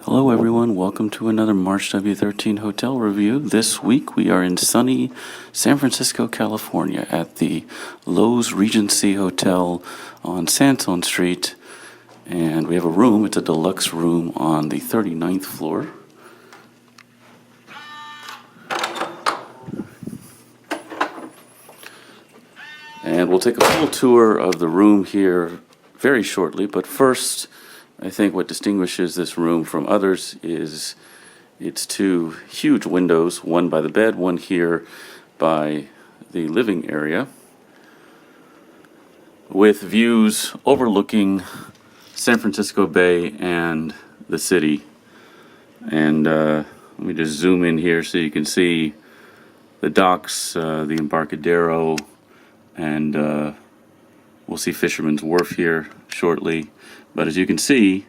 Hello everyone, welcome to another March W13 hotel review. This week we are in sunny San Francisco, California at the Loews Regency Hotel on Sandstone Street. And we have a room, it's a deluxe room on the 39th floor. And we'll take a full tour of the room here very shortly, but first, I think what distinguishes this room from others is its two huge windows, one by the bed, one here by the living area, with views overlooking San Francisco Bay and the city. And let me just zoom in here so you can see the docks, the Embarcadero, and we'll see Fisherman's Wharf here shortly. But as you can see,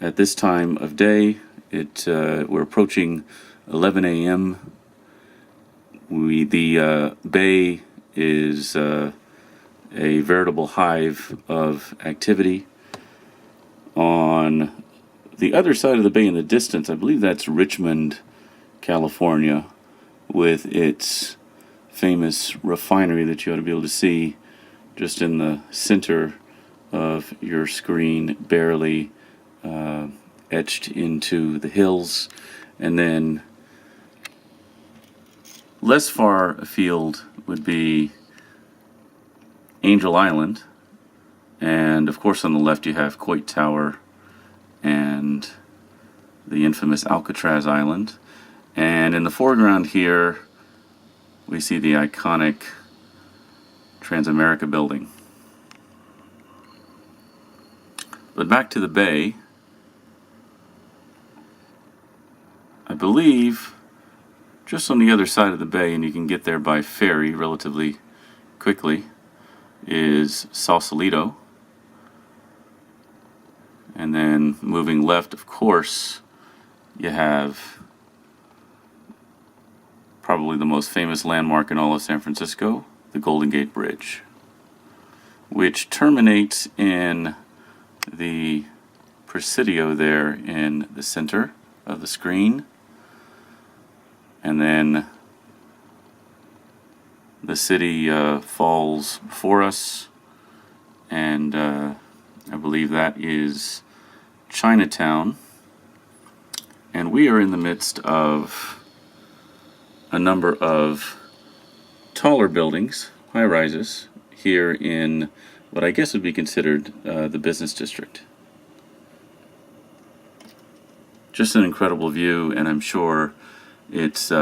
at this time of day, we're approaching 11 a.m. The bay is a veritable hive of activity. On the other side of the bay in the distance, I believe that's Richmond, California, with its famous refinery that you ought to be able to see just in the center of your screen, barely etched into the hills. And then less far afield would be Angel Island, and of course on the left you have Coit Tower and the infamous Alcatraz Island, and in the foreground here we see the iconic Transamerica building. But back to the bay, I believe just on the other side of the bay, and you can get there by ferry relatively quickly, is Sausalito. And then moving left, of course, you have probably the most famous landmark in all of San Francisco, the Golden Gate Bridge, which terminates in the Presidio there in the center of the screen. And then the city falls before us, and I believe that is Chinatown. And we are in the midst of a number of taller buildings, high-rises, here in what I guess would be considered the business district. Just an incredible view, and I'm sure it's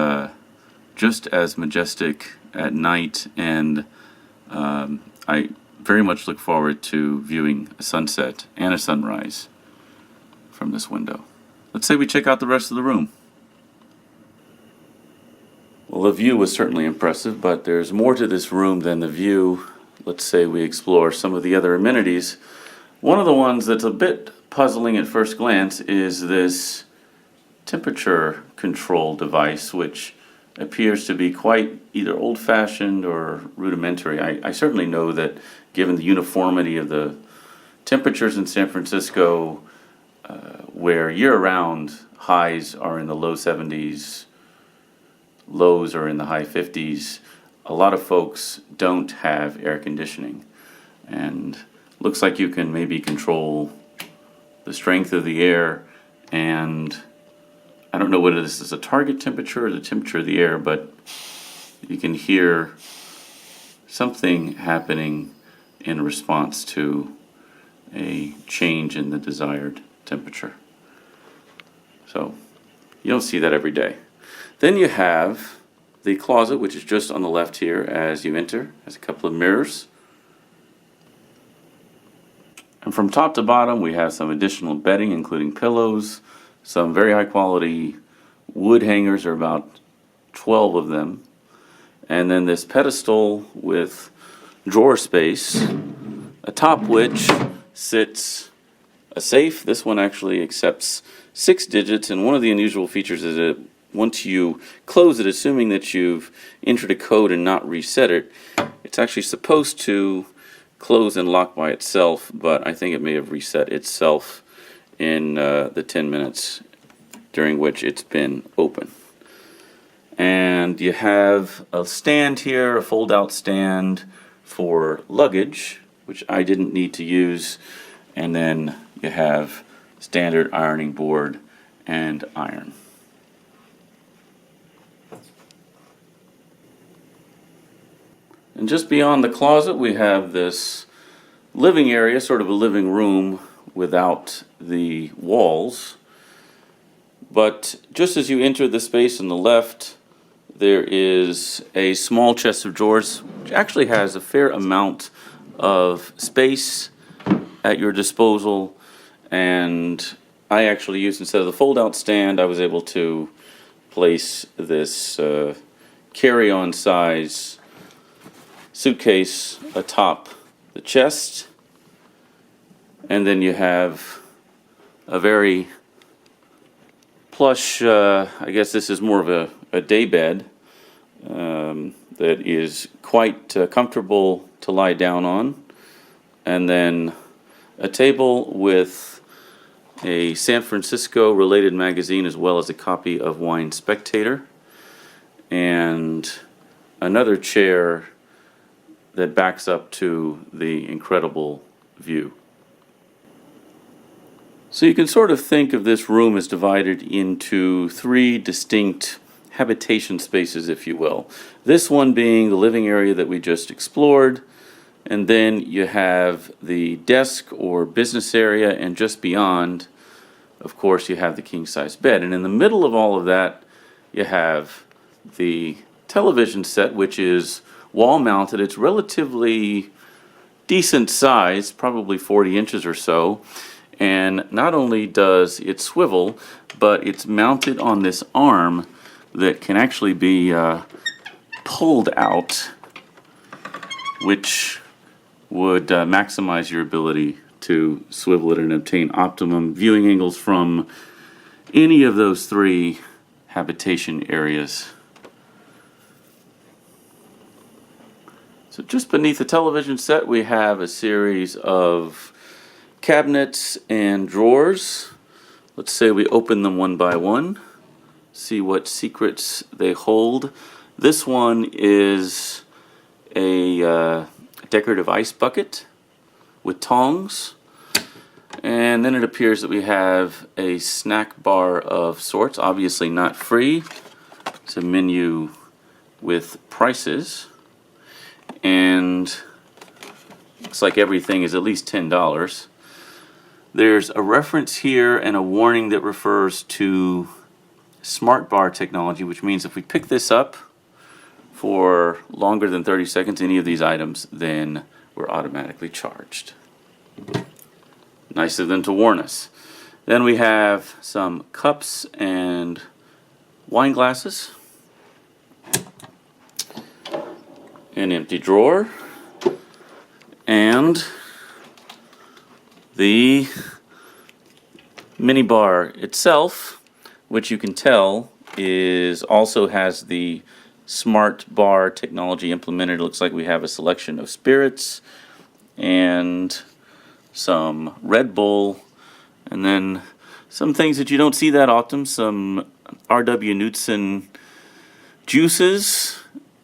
just as majestic at night, and I very much look forward to viewing a sunset and a sunrise from this window. Let's say we check out the rest of the room. Well, the view was certainly impressive, but there's more to this room than the view. Let's say we explore some of the other amenities. One of the ones that's a bit puzzling at first glance is this temperature control device, which appears to be quite either old-fashioned or rudimentary. I certainly know that given the uniformity of the temperatures in San Francisco, where year-round highs are in the low 70s, lows are in the high 50s, a lot of folks don't have air conditioning. And looks like you can maybe control the strength of the air, and I don't know whether this is a target temperature or the temperature of the air, but you can hear something happening in response to a change in the desired temperature. So you don't see that every day. Then you have the closet, which is just on the left here as you enter. Has a couple of mirrors. And from top to bottom, we have some additional bedding, including pillows, some very high quality wood hangers, there are about 12 of them. And then this pedestal with drawer space, atop which sits a safe. This one actually accepts 6 digits, and one of the unusual features is that once you close it, assuming that you've entered a code and not reset it, it's actually supposed to close and lock by itself, but I think it may have reset itself in the 10 minutes during which it's been open. And you have a stand here, a fold-out stand for luggage, which I didn't need to use, and then you have standard ironing board and iron. And just beyond the closet we have this living area, sort of a living room without the walls. But just as you enter the space on the left, there is a small chest of drawers, which actually has a fair amount of space at your disposal. And I actually used, instead of the fold-out stand, I was able to place this carry-on size suitcase atop the chest. And then you have a very plush, I guess this is more of a day bed that is quite comfortable to lie down on. And then a table with a San Francisco related magazine as well as a copy of Wine Spectator. And another chair that backs up to the incredible view. So you can sort of think of this room as divided into three distinct habitation spaces, if you will. This one being the living area that we just explored, and then you have the desk or business area, and just beyond, of course, you have the king-size bed. And in the middle of all of that, you have the television set, which is wall-mounted. It's relatively decent size, probably 40 inches or so. And not only does it swivel, but it's mounted on this arm that can actually be pulled out, which would maximize your ability to swivel it and obtain optimum viewing angles from any of those three habitation areas. So just beneath the television set, we have a series of cabinets and drawers. Let's say we open them one by one, see what secrets they hold. This one is a decorative ice bucket with tongs. And then it appears that we have a snack bar of sorts, obviously not free. It's a menu with prices. And looks like everything is at least $10. There's a reference here and a warning that refers to smart bar technology, which means if we pick this up for longer than 30 seconds, any of these items, then we're automatically charged. Nice of them to warn us. Then we have some cups and wine glasses, an empty drawer, and the mini bar itself, which you can tell also has the smart bar technology implemented. It looks like we have a selection of spirits and some Red Bull, and then some things that you don't see that often, some R.W. Knudsen juices,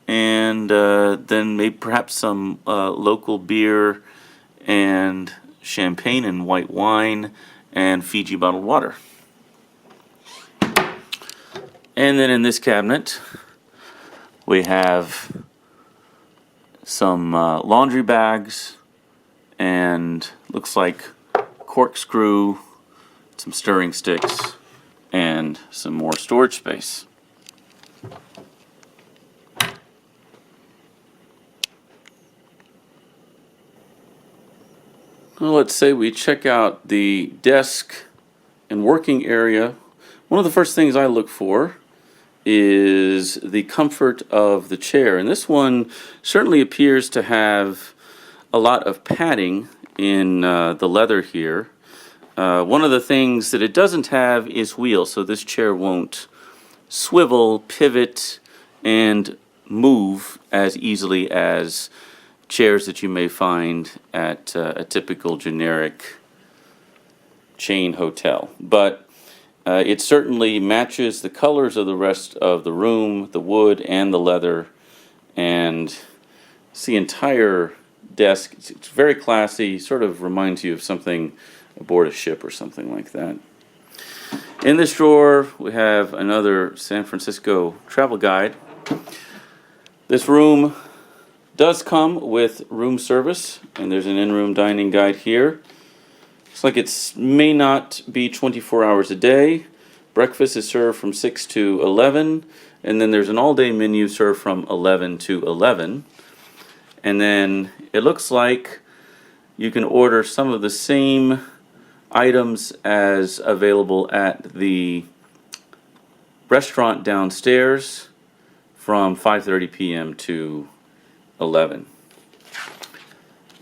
and then maybe perhaps some local beer and champagne and white wine and Fiji bottled water. And then in this cabinet we have some laundry bags and looks like corkscrew, some stirring sticks, and some more storage space. Well, let's say we check out the desk and working area. One of the first things I look for is the comfort of the chair. And this one certainly appears to have a lot of padding in the leather here. One of the things that it doesn't have is wheels, so this chair won't swivel, pivot, and move as easily as chairs that you may find at a typical generic chain hotel. But it certainly matches the colors of the rest of the room, the wood and the leather, and it's the entire desk. It's very classy, sort of reminds you of something aboard a ship or something like that. In this drawer, we have another San Francisco travel guide. This room does come with room service, and there's an in-room dining guide here. Looks like it may not be 24 hours a day. Breakfast is served from 6 to 11, and then there's an all-day menu served from 11 to 11. And then it looks like you can order some of the same items as available at the restaurant downstairs from 5:30 p.m. to 11.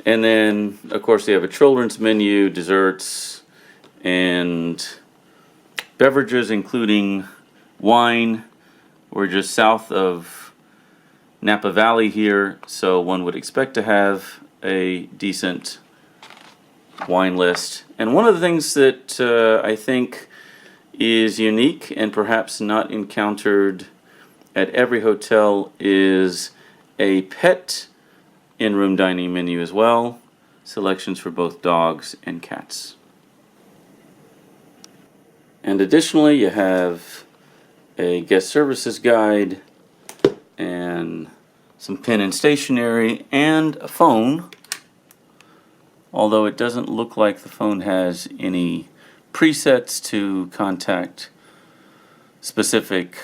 And then, of course, they have a children's menu, desserts, and beverages, including wine. We're just south of Napa Valley here, so one would expect to have a decent wine list. And one of the things that I think is unique and perhaps not encountered at every hotel is a pet in-room dining menu as well. Selections for both dogs and cats. And additionally, you have a guest services guide and some pen and stationery and a phone, although it doesn't look like the phone has any presets to contact specific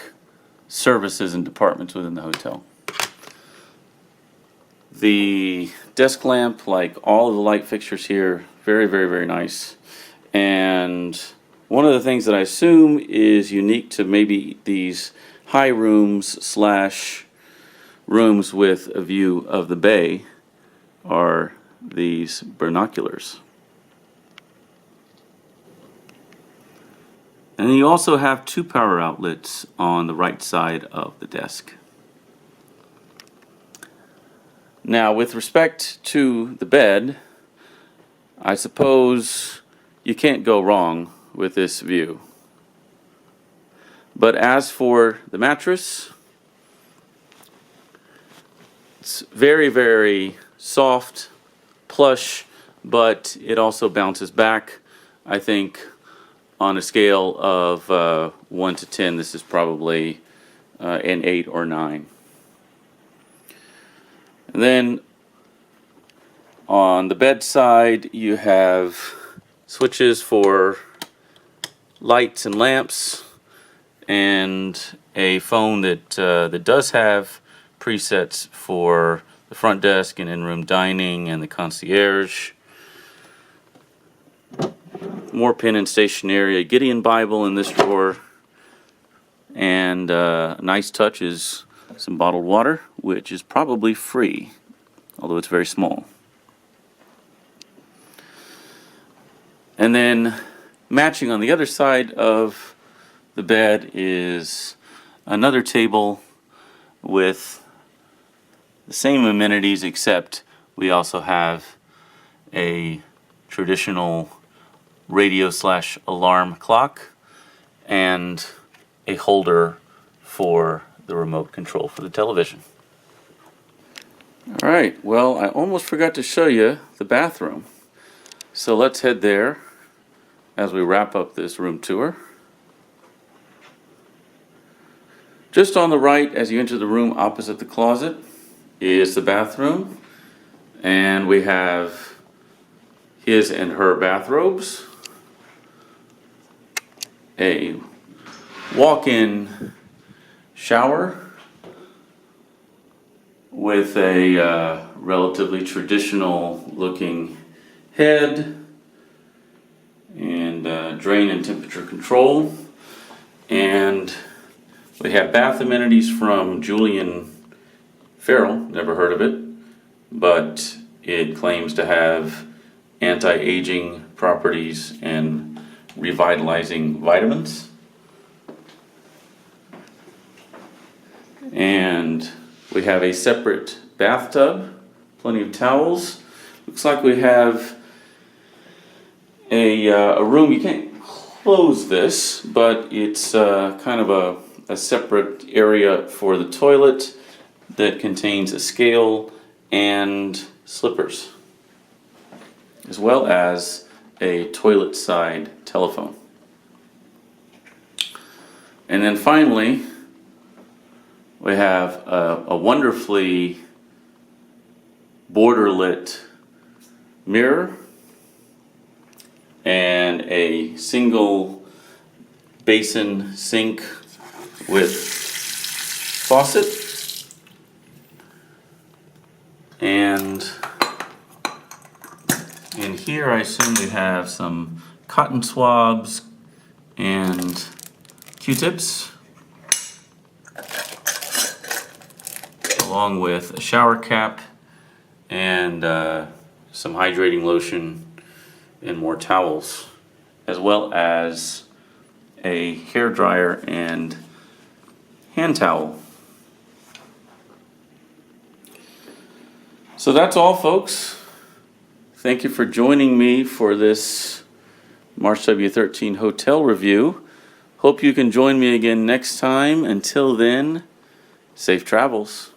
services and departments within the hotel. The desk lamp, like all of the light fixtures here, very, very, very nice. And one of the things that I assume is unique to maybe these high rooms slash rooms with a view of the bay are these binoculars. And then you also have 2 power outlets on the right side of the desk. Now, with respect to the bed, I suppose you can't go wrong with this view. But as for the mattress, it's very, very soft, plush, but it also bounces back. I think on a scale of 1 to 10, this is probably an 8 or 9. And then on the bedside, you have switches for lights and lamps, and a phone that does have presets for the front desk and in-room dining and the concierge. More pen and stationery, a Gideon Bible in this drawer, and a nice touch is some bottled water, which is probably free, although it's very small. And then matching on the other side of the bed is another table with the same amenities, except we also have a traditional radio slash alarm clock and a holder for the remote control for the television. All right, well, I almost forgot to show you the bathroom. So let's head there as we wrap up this room tour. Just on the right, as you enter the room opposite the closet, is the bathroom. And we have his and her bathrobes, a walk-in shower with a relatively traditional looking head and drain and temperature control. And we have bath amenities from Julian Farrell, never heard of it, but it claims to have anti-aging properties and revitalizing vitamins. And we have a separate bathtub, plenty of towels. Looks like we have a room. You can't close this, but it's kind of a separate area for the toilet that contains a scale and slippers, as well as a toilet side telephone. And then finally, we have a wonderfully border-lit mirror and a single basin sink with faucet. And in here I assume we have some cotton swabs and Q-tips, along with a shower cap and some hydrating lotion and more towels, as well as a hair dryer and hand towel. So that's all, folks. Thank you for joining me for this March W13 hotel review. Hope you can join me again next time. Until then, safe travels.